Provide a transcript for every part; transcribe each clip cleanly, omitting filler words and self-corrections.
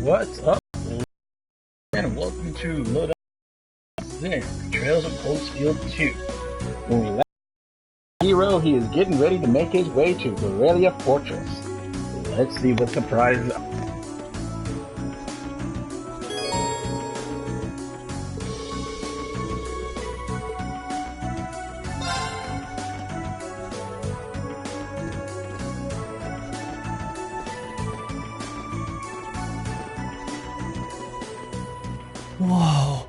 What's up, and welcome to Load Up Sinner, Trails of Coldsteel 2. When we last hero, he is getting ready to make his way to Corellia Fortress. Let's see what surprises us. Whoa.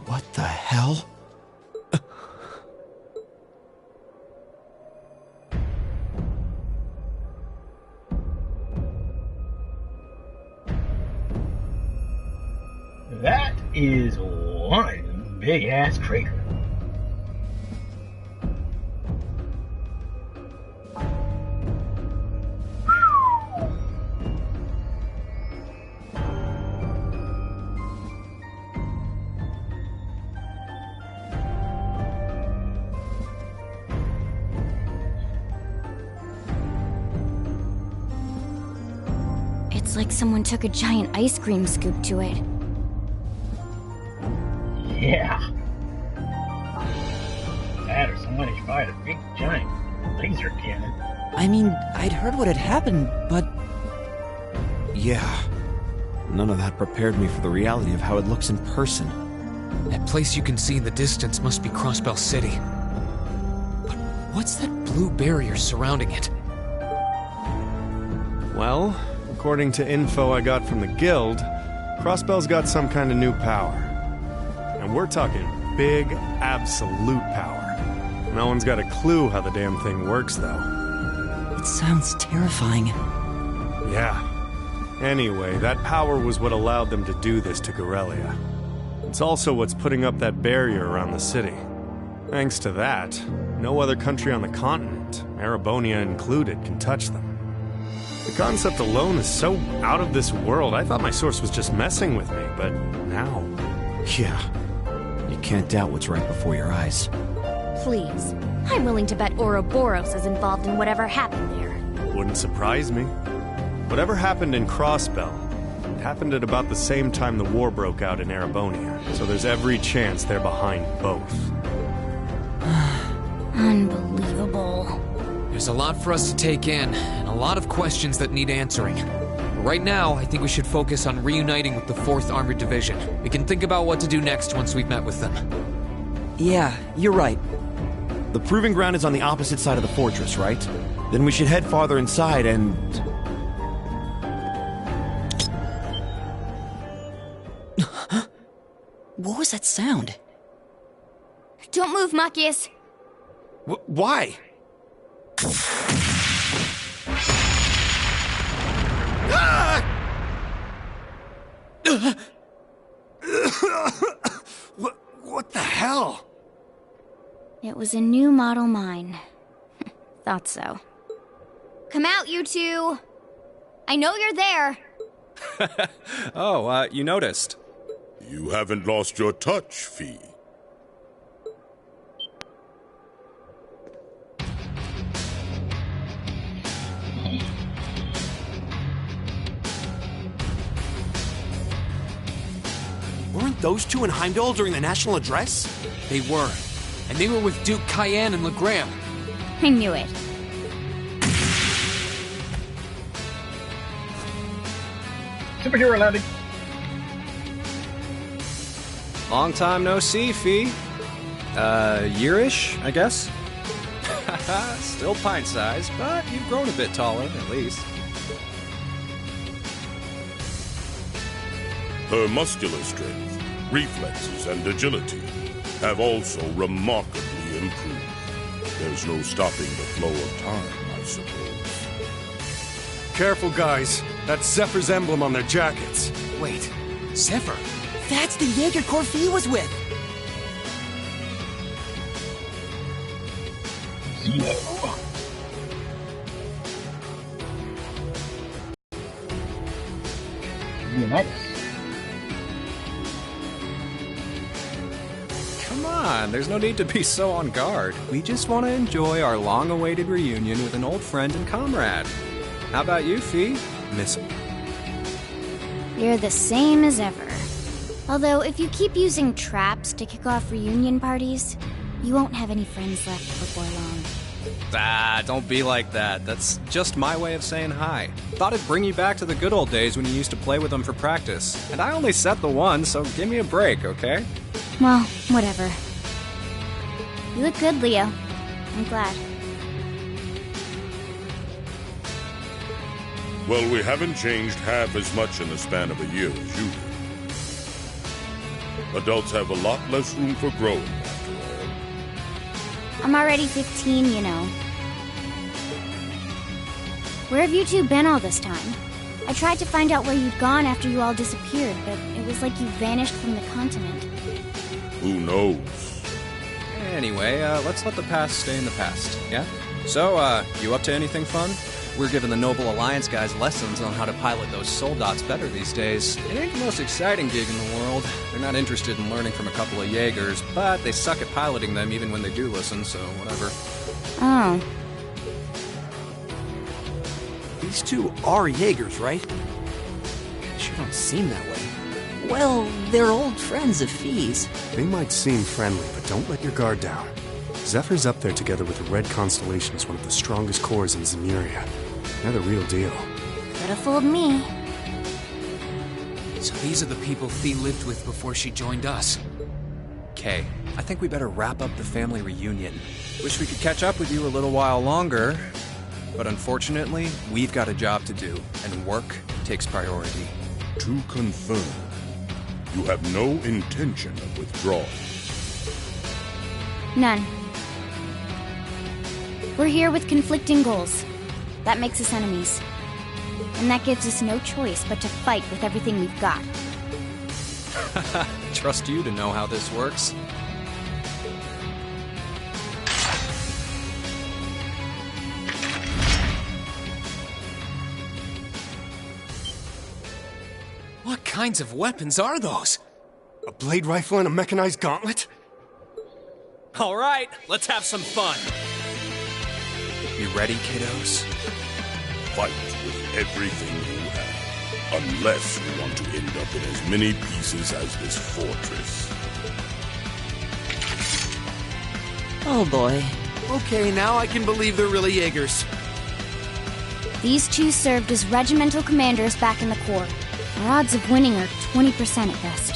What the hell? That is one big-ass crater. It's like someone took a giant ice cream scoop to it. Yeah. That or somebody fired a big giant laser cannon. I mean, I'd heard what had happened, but... Yeah. None of that prepared me for the reality of how it looks in person. That place you can see in the distance must be Crossbell City. But what's that blue barrier surrounding it? Well, according to info I got from the guild, Crossbell's got some kind of new power. And we're talking big, absolute power. No one's got a clue how the damn thing works, though. It sounds terrifying. Yeah. Anyway, that power was what allowed them to do this to Corellia. It's also what's putting up that barrier around the city. Thanks to that, no other country on the continent, Erebonia included, can touch them. The concept alone is so out of this world, I thought my source was just messing with me, but now... Yeah. You can't doubt what's right before your eyes. Please. I'm willing to bet Ouroboros is involved in whatever happened there. Wouldn't surprise me. Whatever happened in Crossbell, it happened at about the same time the war broke out in Erebonia, so there's every chance they're behind both. Unbelievable. There's a lot for us to take in, and a lot of questions that need answering. Right now, I think we should focus on reuniting with the 4th Armored Division. We can think about what to do next once we've met with them. Yeah, you're right. The proving ground is on the opposite side of the fortress, right? Then we should head farther inside and... What was that sound? Don't move, Machias. Why? What the hell? It was a new model mine. Thought so. Come out, you two! I know you're there! Oh, you noticed. You haven't lost your touch, Fee. Weren't those two in Heimdall during the national address? They were. And they were with Duke Cayenne and Legram. I knew it. Superhero landing. Long time no see, Fee. Yearish, I guess? Still pint-sized, but you've grown a bit taller, at least. Her muscular strength, reflexes, and agility have also remarkably improved. There's no stopping the flow of time, I suppose. Careful, guys. That's Zephyr's emblem on their jackets. Wait, Zephyr? That's the Jaeger Corfee was with! Zero. Leonidas. Come on, there's no need to be so on guard. We just want to enjoy our long-awaited reunion with an old friend and comrade. How about you, Fee? Miss... You're the same as ever. Although, if you keep using traps to kick off reunion parties, you won't have any friends left before long. Ah, don't be like that. That's just my way of saying hi. Thought it'd bring you back to the good old days when you used to play with them for practice. And I only set the one, so give me a break, okay? Well, whatever. You look good, Leo. I'm glad. Well, we haven't changed half as much in the span of a year as you do. Adults have a lot less room for growing, after all. I'm already 15, you know. Where have you two been all this time? I tried to find out where you'd gone after you all disappeared, but it was like you vanished from the continent. Who knows? Anyway, let's let the past stay in the past, yeah? So, you up to anything fun? We're giving the Noble Alliance guys lessons on how to pilot those Soldats better these days. It ain't the most exciting gig in the world. They're not interested in learning from a couple of Jaegers, but they suck at piloting them even when they do listen, so whatever. Oh. These two are Jaegers, right? They sure don't seem that way. Well, they're old friends of Fee's. They might seem friendly, but don't let your guard down. Zephyr's up there together with the Red Constellation as one of the strongest corps in Zemuria. They're the real deal. Could've fooled me. So these are the people Fee lived with before she joined us. Okay, I think we better wrap up the family reunion. Wish we could catch up with you a little while longer, but unfortunately, we've got a job to do, and work takes priority. To confirm, you have no intention of withdrawing. None. We're here with conflicting goals. That makes us enemies. And that gives us no choice but to fight with everything we've got. Trust you to know how this works. What kinds of weapons are those? A blade rifle and a mechanized gauntlet? All right, let's have some fun. You ready, kiddos? Fight with everything you have, unless you want to end up in as many pieces as this fortress. Oh boy. Okay, now I can believe they're really Jaegers. These two served as regimental commanders back in the Corps. Our odds of winning are 20% at best.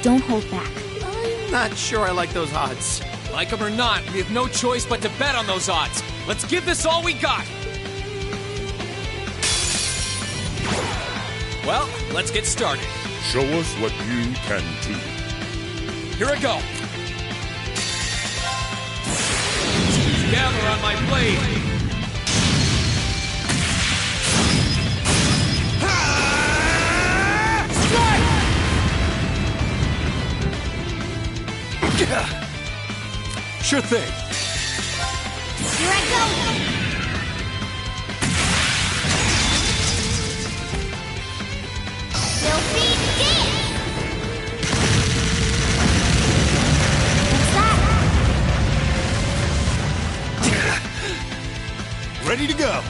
Don't hold back. I'm not sure I like those odds. Like them or not, we have no choice but to bet on those odds. Let's give this all we got. Well, let's get started. Show us what you can do. Here I go. Gather on my blade. Sure thing. Here I go! Filthy dance! What's that? Ready to go.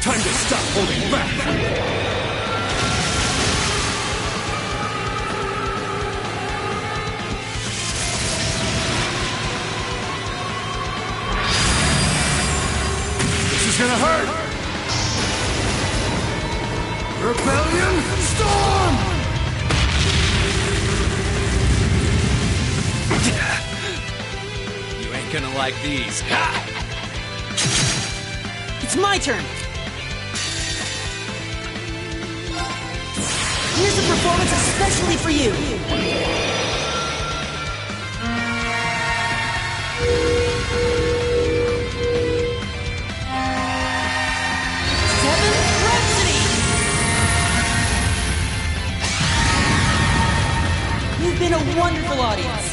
Time to stop holding back. This is gonna hurt. Rebellion Storm! You ain't gonna like these. It's my turn! Here's a performance especially for you! Seventh Rhapsody! You've been a wonderful audience.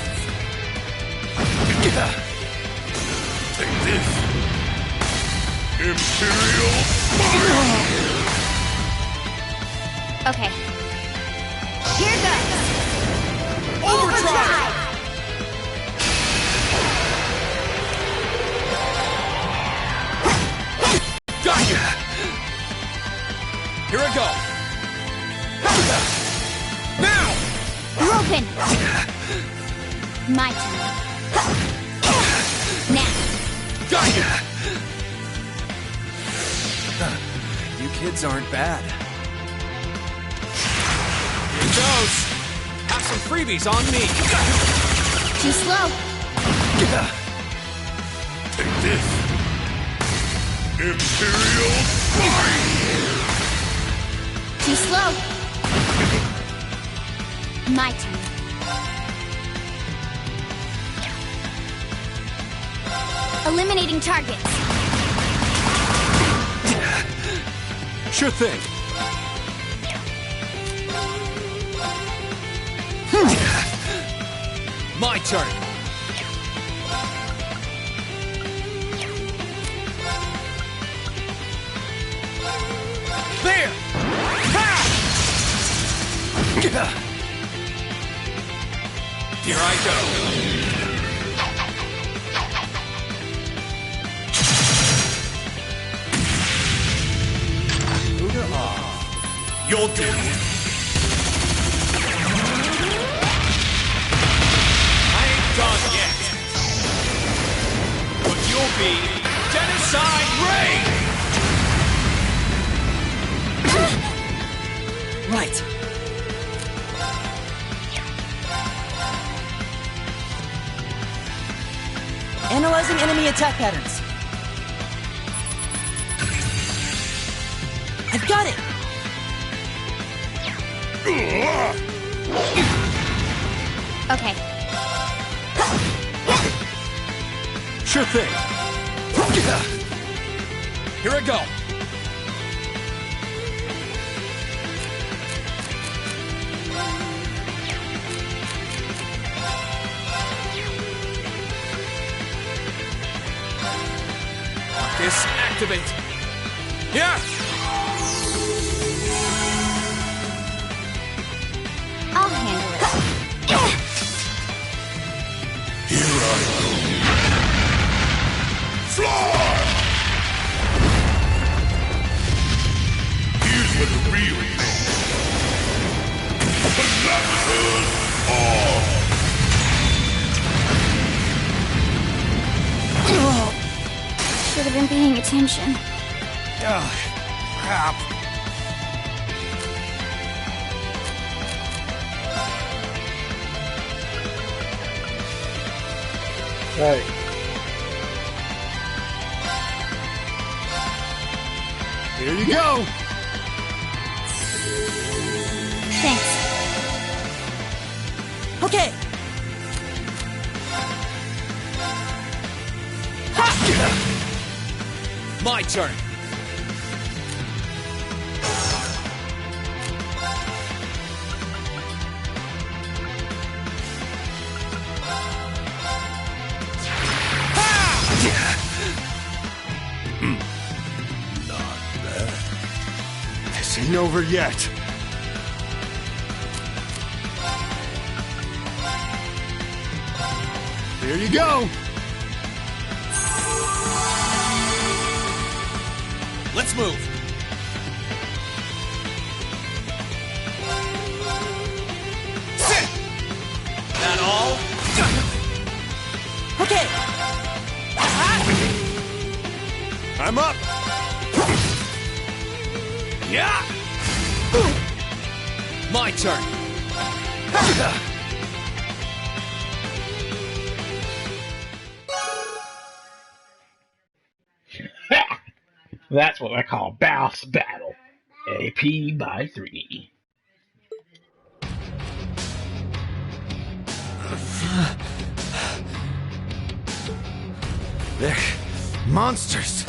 Take this. Imperial Fire! Okay. Here goes! Overdrive! Got you! Here I go. Now! You're open! My turn. Now! Got you! You kids aren't bad. Here it goes. Have some freebies on me. Too slow. Take this. Imperial Fire! Too slow. My turn. Eliminating targets. Sure thing. My turn. There! Here I go. You'll do it. I ain't done yet. But you'll be Genocide Ray! Right. Analyzing enemy attack patterns. I've got it! Okay. Sure thing. Here I go. Disactivate. Yeah. I'll handle it. Here I go. Fly! Here's what the real thing. Collapses all! Should have been paying attention. Ugh, crap. Right. Here you go! Thanks. Okay! My turn. This ain't over yet. Here you go! Let's move. Sit. That all? Okay! I'm up! Yeah. My turn. That's what I call boss battle. AP by 3. They're monsters.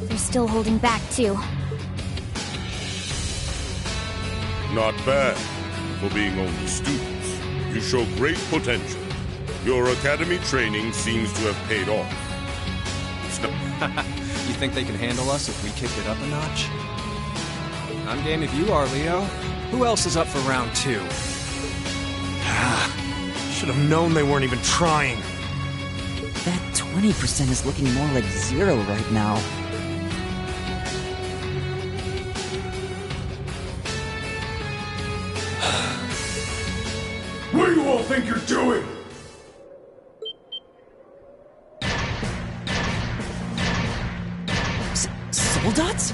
They're still holding back, too. Not bad. For being only students, you show great potential. Your academy training seems to have paid off. You think they can handle us if we kick it up a notch? I'm game if you are, Leo. Who else is up for round 2? Should have known they weren't even trying. That 20% is looking more like 0 right now. think you're doing? Soldots?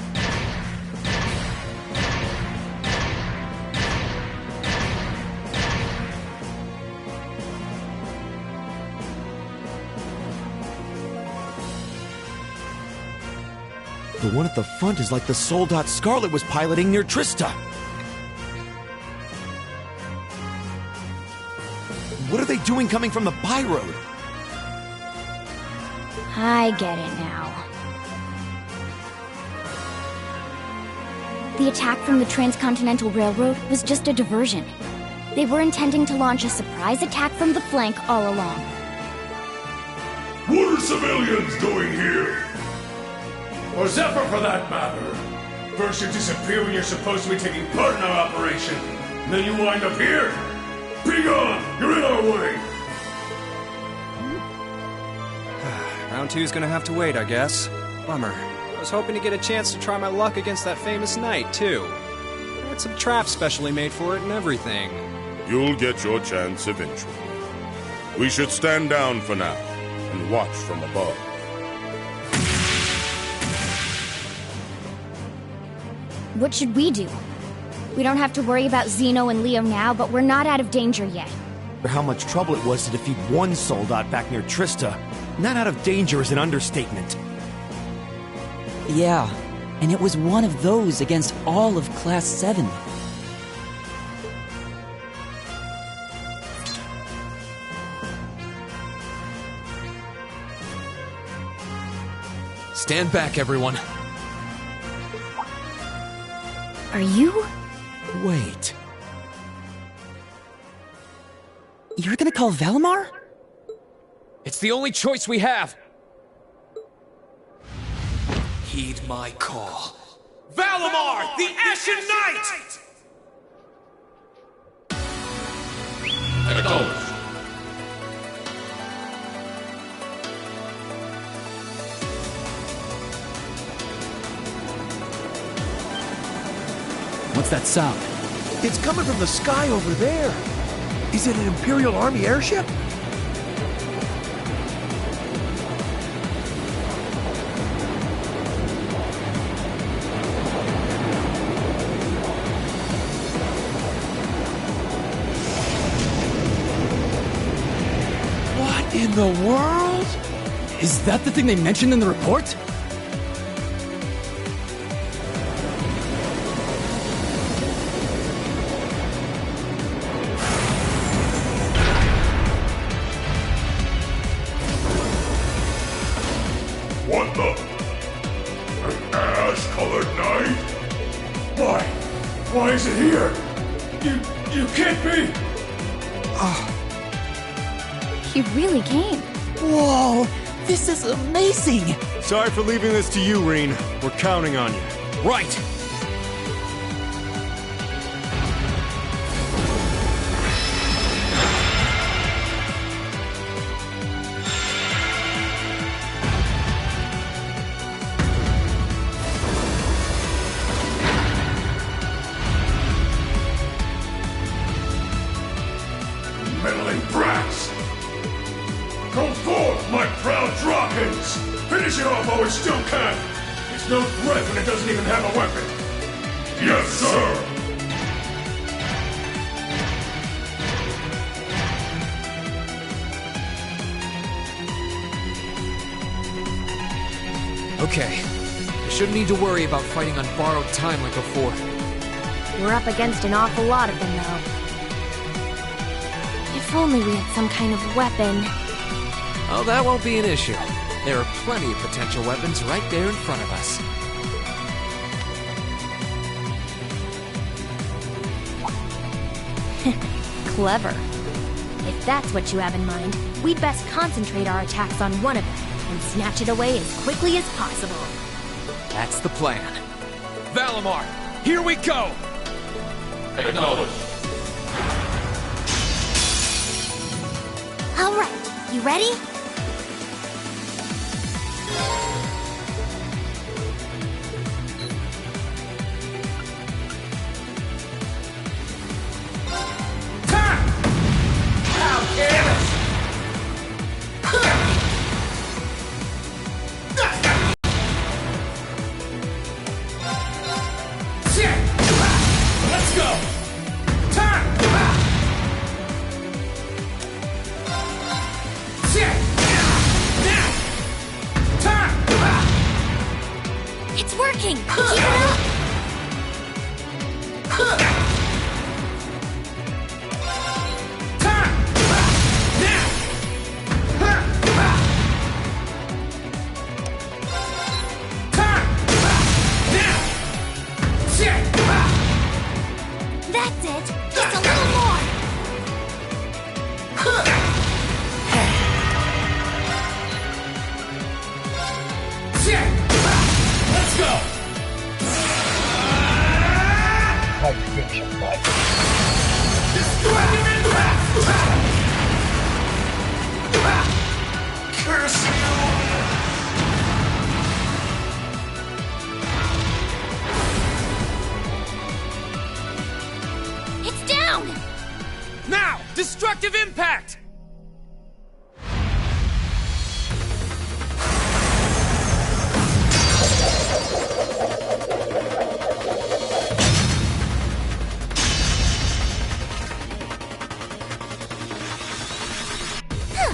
The one at the front is like the Soldat Scarlet was piloting near Trista. What are they doing coming from the byroad? I get it now. The attack from the Transcontinental Railroad was just a diversion. They were intending to launch a surprise attack from the flank all along. What are civilians doing here? Or Zephyr, for that matter. First you disappear when you're supposed to be taking part in our operation, and then you wind up here? Be gone! You're in our way! Round two's gonna have to wait, I guess. Bummer. I was hoping to get a chance to try my luck against that famous knight, too. I had some traps specially made for it and everything. You'll get your chance eventually. We should stand down for now, and watch from above. What should we do? We don't have to worry about Zeno and Leo now, but we're not out of danger yet. How much trouble it was to defeat one Soldat back near Trista. Not out of danger is an understatement. Yeah, and it was one of those against all of Class 7. Stand back, everyone. Are you? Wait. You're gonna call Valimar? It's the only choice we have. Heed my call. Valimar, the Ashen Knight! Acknowledged. What's that sound? It's coming from the sky over there. Is it an Imperial Army airship? What in the world? Is that the thing they mentioned in the report? What the? An ash-colored knight? Why is it here? You can't be! He really came. Whoa, this is amazing! Sorry for leaving this to you, Reen. We're counting on you. Right! Meddling brats! Come forth, my proud Drakons! Finish it off while we still can! It's no threat when it doesn't even have a weapon! Yes, sir! Okay. I shouldn't need to worry about fighting on borrowed time like before. We're up against an awful lot of them, though. If only we had some kind of weapon. Oh, that won't be an issue. There are plenty of potential weapons right there in front of us. Clever. If that's what you have in mind, we'd best concentrate our attacks on one of them and snatch it away as quickly as possible. That's the plan. Valimar, here we go! Acknowledged. All right, you ready? working! Keep it up! That's it! Just a little more! Let's go! Like finish him, like. Curse you! It's down! Now! Destructive impact!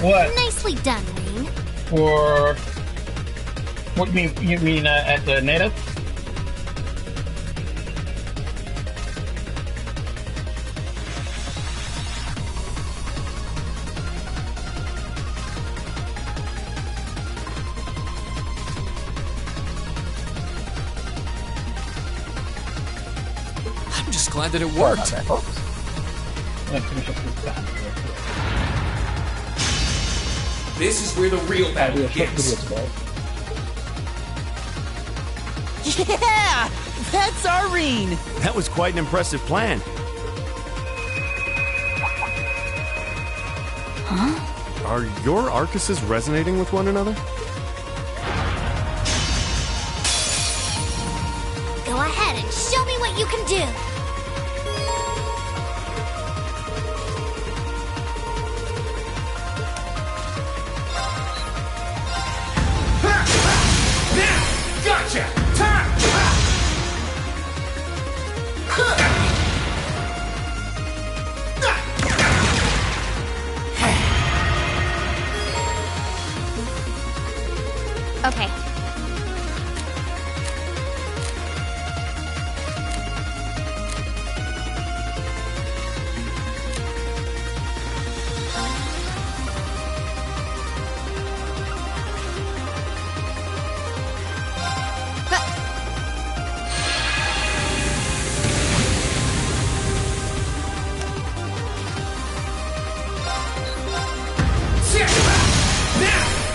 What? Nicely done, Wayne. For what you mean at the native? I'm just glad that it worked. Let's finish up this time. This is where the real battle begins. Yeah! That's Irene! That was quite an impressive plan. Are your Arcuses resonating with one another? Go ahead and show me what you can do! Gotcha! Time! Okay.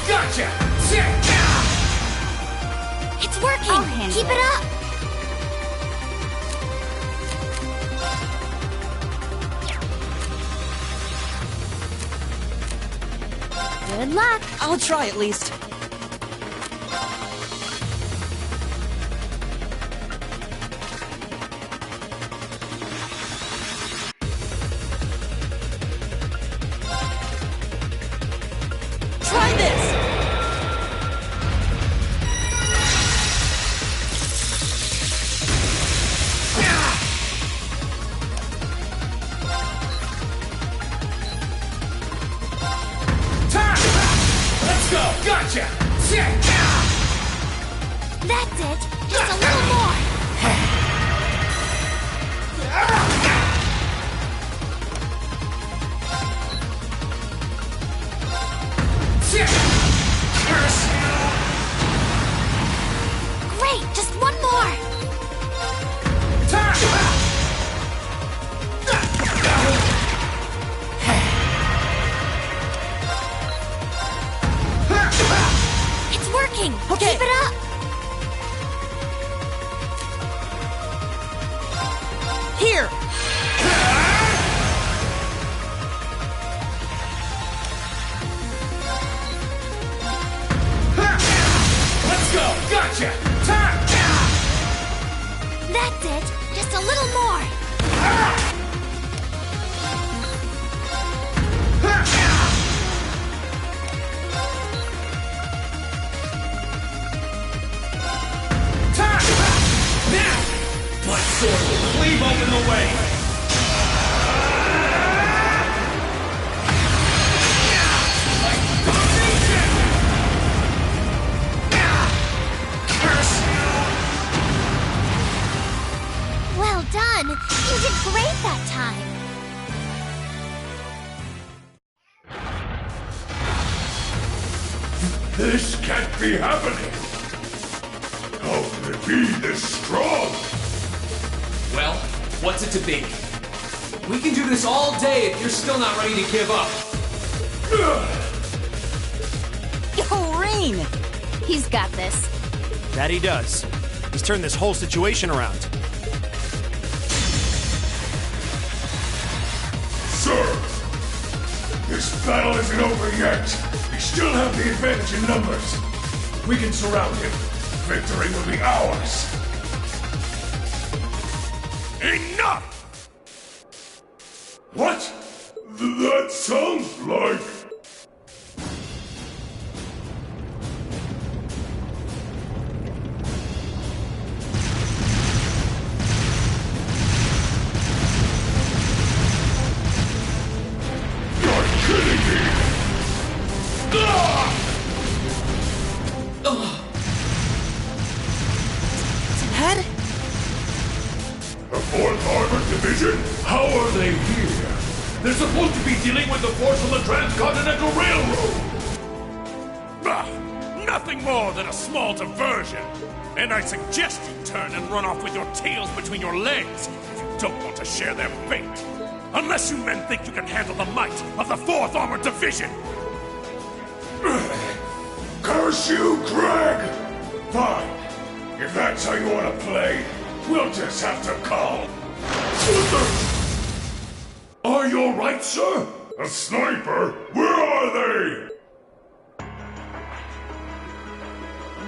Gotcha! It's working! Keep it up! Good luck! I'll try at least. Try this! Let's go! Gotcha! That's it! Just a little more! Curse Great! Just one more! It's working! Okay. Keep it up! Here! Let's go! Gotcha! That's it! Just a little more! My sword will cleave open the way! Curse You did great that time. This can't be happening! How can it be this strong? Well, what's it to be? We can do this all day if you're still not ready to give up. Yo, Rain! He's got this. That he does. He's turned this whole situation around. Sir! This battle isn't over yet! We still have the advantage in numbers! We can surround him. Victory will be ours! Enough! What? That sounds like... Dad? The 4th Armored Division? How are they here? They're supposed to be dealing with the force from the Transcontinental Railroad! Nothing more than a small diversion. And I suggest you turn and run off with your tails between your legs if you don't want to share their fate. Unless you men think you can handle the might of the 4th Armored Division! Curse you, Craig! Fine. If that's how you want to play, we'll just have to call. Are you alright, sir? A sniper? Where are they?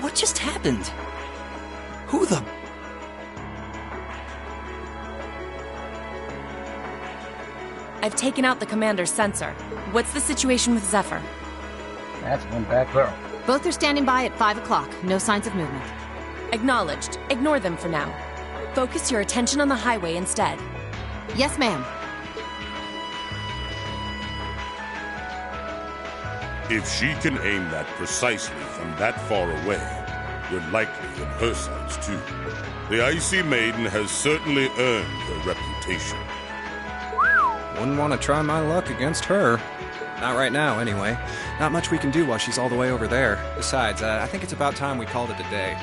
What just happened? Who the... I've taken out the commander's sensor. What's the situation with Zephyr? That's one bad girl. Both are standing by at 5 o'clock. No signs of movement. Acknowledged. Ignore them for now. Focus your attention on the highway instead. Yes, ma'am. If she can aim that precisely from that far away, we're likely in her sights too. The Icy Maiden has certainly earned her reputation. Wouldn't want to try my luck against her. Not right now, anyway. Not much we can do while she's all the way over there. Besides, I think it's about time we called it a day.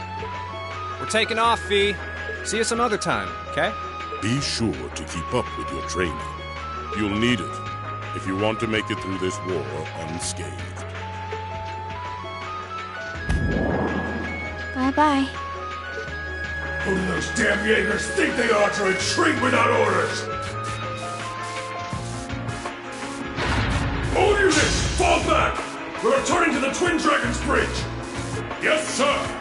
We're taking off, Fee. See you some other time, okay? Be sure to keep up with your training. You'll need it if you want to make it through this war unscathed. Bye-bye. Who do those damn Jaegers think they are to retreat without orders? All units, fall back! We're returning to the Twin Dragons Bridge! Yes, sir!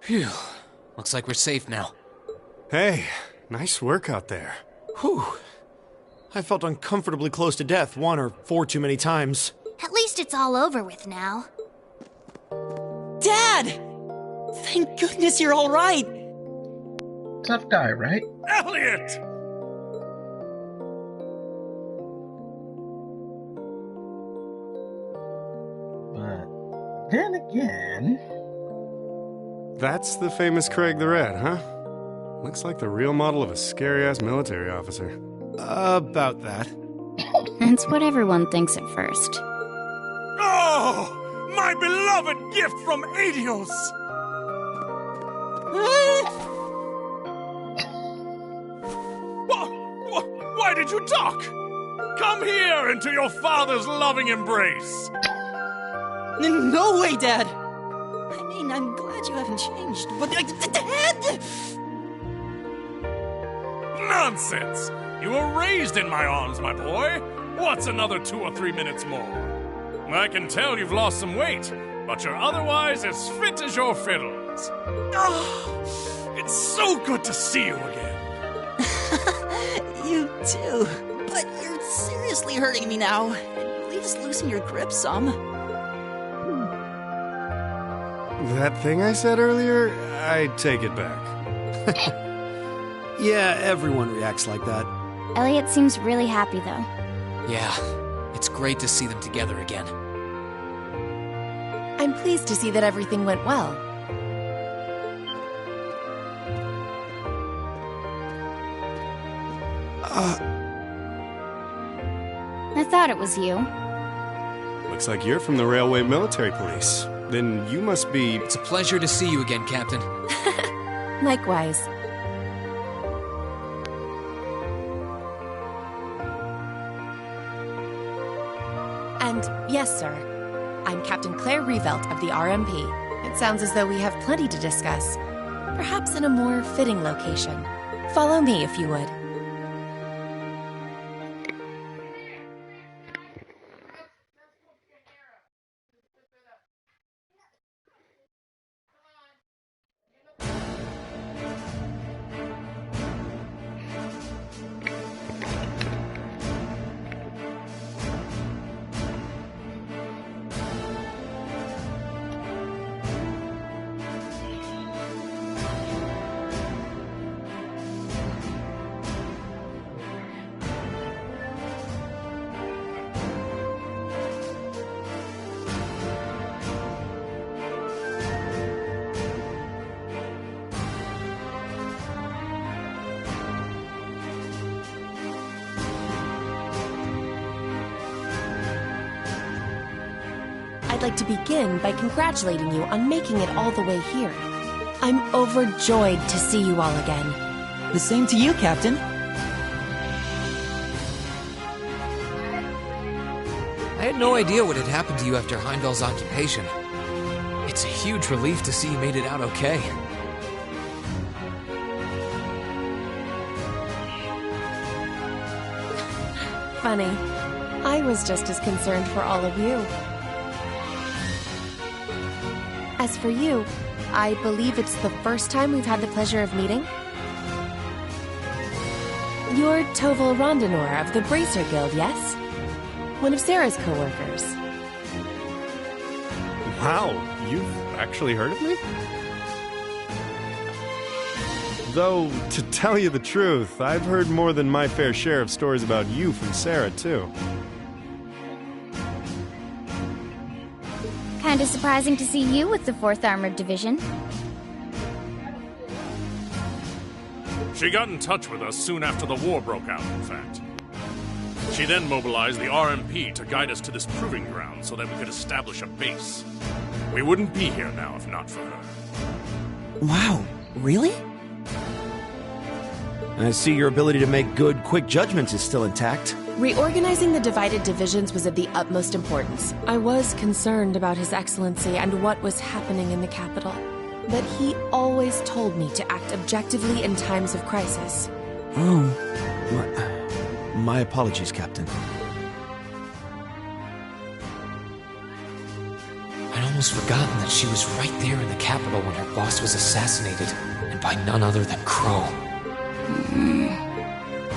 Phew. Looks like we're safe now. Hey, nice work out there. Whew. I felt uncomfortably close to death 1 or 4 too many times. At least it's all over with now. Dad! Thank goodness you're all right. Tough guy, right? Elliot! But then again... That's the famous Craig the Red, huh? Looks like the real model of a scary-ass military officer. About that. That's what everyone thinks at first. Oh! My beloved gift from Adios! Why did you talk? Come here into your father's loving embrace! No way, Dad! I mean, I'm glad you haven't changed, but... Dad! Nonsense! You were raised in my arms, my boy. What's another 2 or 3 minutes more? I can tell you've lost some weight, but you're otherwise as fit as your fiddles. Oh, it's so good to see you again. You too. But you're seriously hurting me now. Please loosen your grip some. That thing I said earlier, I take it back. Yeah, everyone reacts like that. Elliot seems really happy, though. Yeah, it's great to see them together again. I'm pleased to see that everything went well. I thought it was you. Looks like you're from the Railway Military Police. Then you must be... It's a pleasure to see you again, Captain. Likewise. And yes, sir. I'm Captain Claire Revelt of the RMP. It sounds as though we have plenty to discuss. Perhaps in a more fitting location. Follow me, if you would. I'd like to begin by congratulating you on making it all the way here. I'm overjoyed to see you all again. The same to you, Captain. I had no idea what had happened to you after Heimdall's occupation. It's a huge relief to see you made it out okay. Funny. I was just as concerned for all of you. As for you, I believe it's the first time we've had the pleasure of meeting. You're Toval Rondanor of the Bracer Guild, yes? One of Sarah's co-workers. Wow, you've actually heard of me? Though, to tell you the truth, I've heard more than my fair share of stories about you from Sarah, too. Kinda surprising to see you with the 4th Armored Division. She got in touch with us soon after the war broke out, in fact. She then mobilized the RMP to guide us to this proving ground so that we could establish a base. We wouldn't be here now if not for her. Wow, really? I see your ability to make good, quick judgments is still intact. Reorganizing the divided divisions was of the utmost importance. I was concerned about His Excellency and what was happening in the capital. But he always told me to act objectively in times of crisis. Oh, my apologies, Captain. I'd almost forgotten that she was right there in the capital when her boss was assassinated, and by none other than Crow.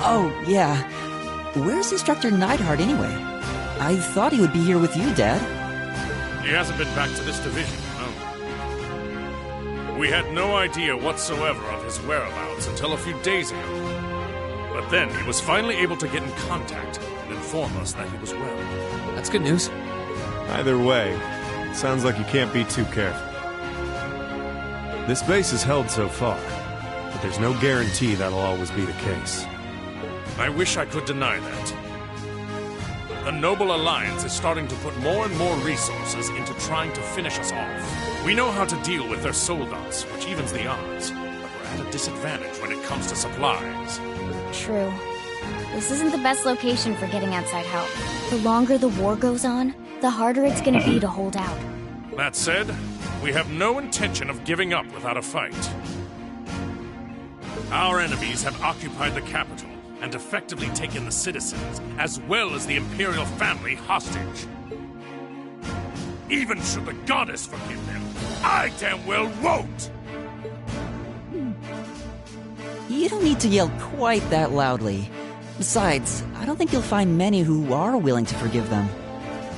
Oh, yeah. Where's Instructor Neidhart anyway? I thought he would be here with you, Dad. He hasn't been back to this division, no. We had no idea whatsoever of his whereabouts until a few days ago. But then he was finally able to get in contact and inform us that he was well. That's good news. Either way, it sounds like you can't be too careful. This base is held so far, but there's no guarantee that'll always be the case. I wish I could deny that. The Noble Alliance is starting to put more and more resources into trying to finish us off. We know how to deal with their soldats, which evens the odds, but we're at a disadvantage when it comes to supplies. True. This isn't the best location for getting outside help. The longer the war goes on, the harder it's gonna be to hold out. That said, we have no intention of giving up without a fight. Our enemies have occupied the capital and effectively taken the citizens, as well as the Imperial family, hostage. Even should the goddess forgive them, I damn well won't! You don't need to yell quite that loudly. Besides, I don't think you'll find many who are willing to forgive them.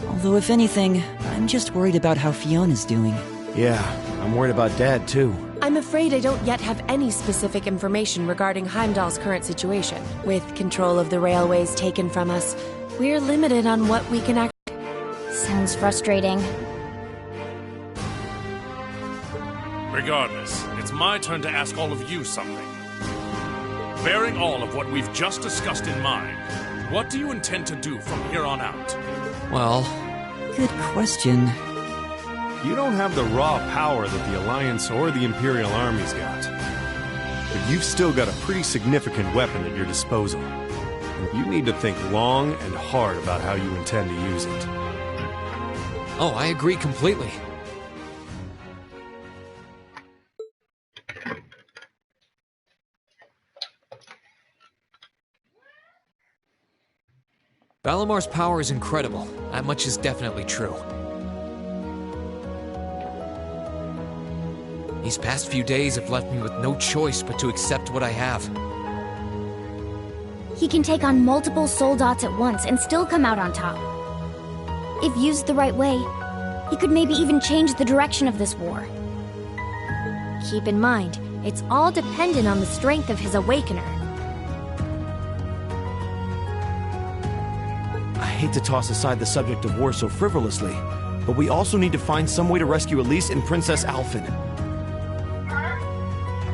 Although if anything, I'm just worried about how Fiona's doing. Yeah, I'm worried about Dad too. I'm afraid I don't yet have any specific information regarding Heimdall's current situation. With control of the railways taken from us, we're limited on what we can Sounds frustrating. Regardless, it's my turn to ask all of you something. Bearing all of what we've just discussed in mind, what do you intend to do from here on out? Well... Good question. You don't have the raw power that the Alliance or the Imperial armies got. But you've still got a pretty significant weapon at your disposal. And you need to think long and hard about how you intend to use it. Oh, I agree completely. Valamar's power is incredible. That much is definitely true. These past few days have left me with no choice but to accept what I have. He can take on multiple soul dots at once and still come out on top. If used the right way, he could maybe even change the direction of this war. Keep in mind, it's all dependent on the strength of his Awakener. I hate to toss aside the subject of war so frivolously, but we also need to find some way to rescue Elise and Princess Alphen.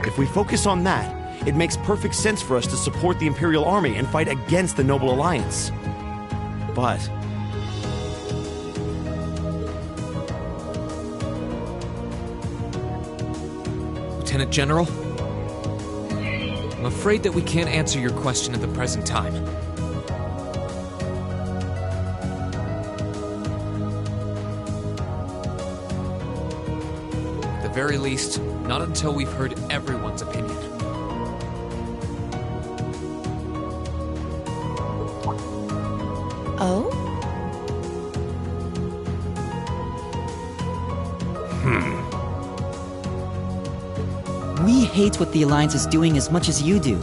If we focus on that, it makes perfect sense for us to support the Imperial Army and fight against the Noble Alliance. But... Lieutenant General? I'm afraid that we can't answer your question at the present time. At the very least, not until we've heard everyone's opinion. Oh? We hate what the Alliance is doing as much as you do.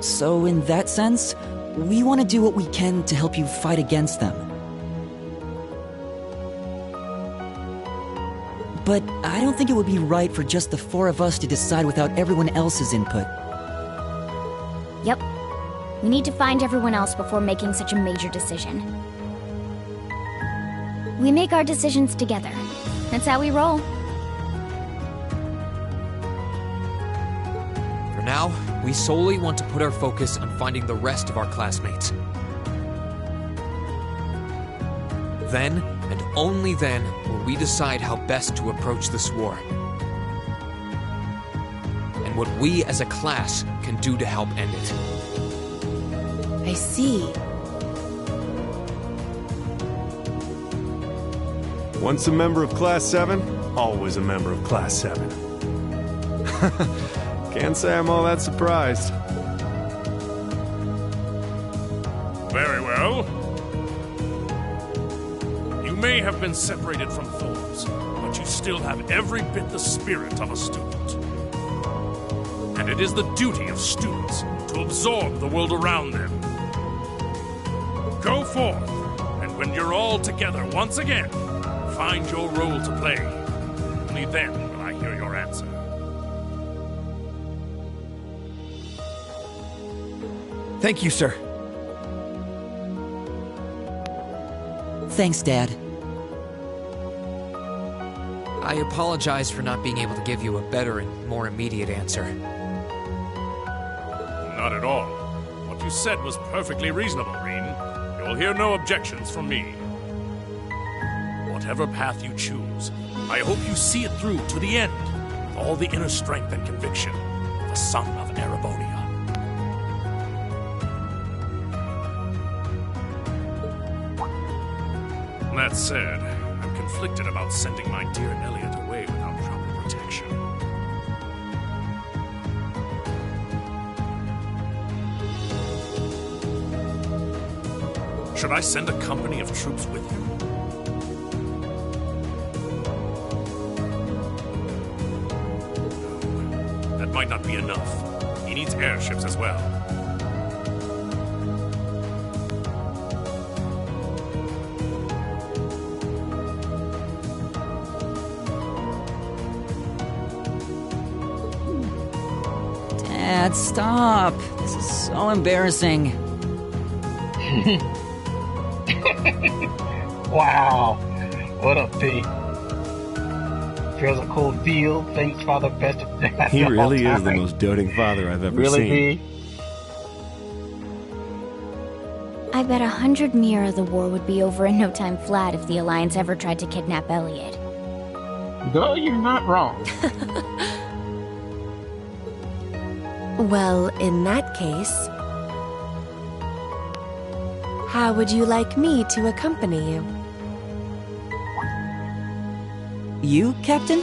So in that sense, we want to do what we can to help you fight against them. But I don't think it would be right for just the four of us to decide without everyone else's input. Yep. We need to find everyone else before making such a major decision. We make our decisions together. That's how we roll. For now, we solely want to put our focus on finding the rest of our classmates. Then, and only then, will we decide how best to approach this war. And what we as a class can do to help end it. I see. Once a member of Class 7, always a member of Class 7. Can't say I'm all that surprised. Very well. You may have been separated from foes, but you still have every bit the spirit of a student. And it is the duty of students to absorb the world around them. Go forth, and when you're all together once again, find your role to play. Only then will I hear your answer. Thank you, sir. Thanks, Dad. I apologize for not being able to give you a better and more immediate answer. Not at all. What you said was perfectly reasonable, Reen. You'll hear no objections from me. Whatever path you choose, I hope you see it through to the end, with all the inner strength and conviction of a son of Erebonia. That said, I'm conflicted about sending my dear Elliot away without proper protection. Should I send a company of troops with him? No, that might not be enough. He needs airships as well. Dad, stop. This is so embarrassing. Wow. What up, P? Feels a cool deal. Thanks, Father Best. He really is the most doting father I've ever seen. Really, P? I bet 100 Mira the war would be over in no time flat if the Alliance ever tried to kidnap Elliot. No, you're not wrong. Well, in that case, how would you like me to accompany you? You, Captain?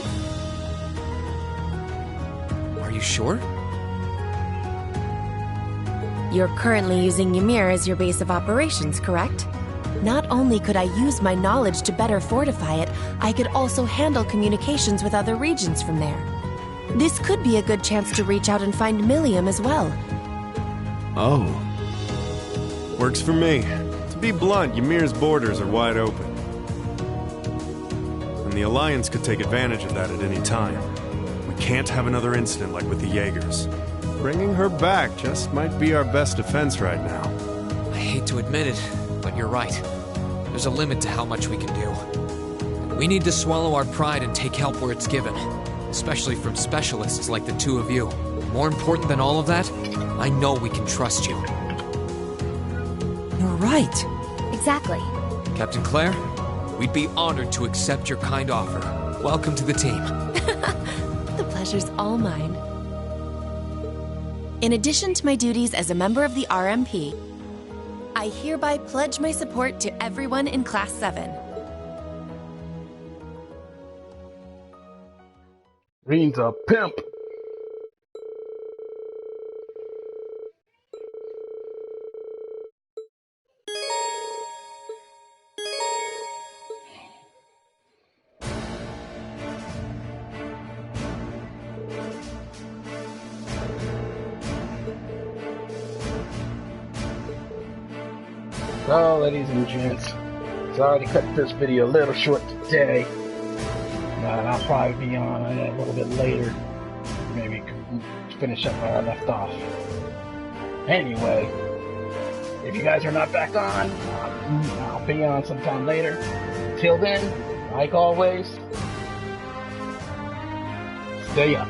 Are you sure? You're currently using Ymir as your base of operations, correct? Not only could I use my knowledge to better fortify it, I could also handle communications with other regions from there. This could be a good chance to reach out and find Millium as well. Oh. Works for me. To be blunt, Ymir's borders are wide open. And the Alliance could take advantage of that at any time. We can't have another incident like with the Jaegers. Bringing her back just might be our best defense right now. I hate to admit it, but you're right. There's a limit to how much we can do. We need to swallow our pride and take help where it's given. Especially from specialists like the two of you. More important than all of that, I know we can trust you. You're right. Exactly. Captain Claire, we'd be honored to accept your kind offer. Welcome to the team. The pleasure's all mine. In addition to my duties as a member of the RMP, I hereby pledge my support to everyone in Class 7. Reen's a pimp. So, ladies and gents, sorry to cut this video a little short today. I'll probably be on a little bit later. Maybe finish up where I left off. Anyway, if you guys are not back on, I'll be on sometime later. Till then, like always, stay up.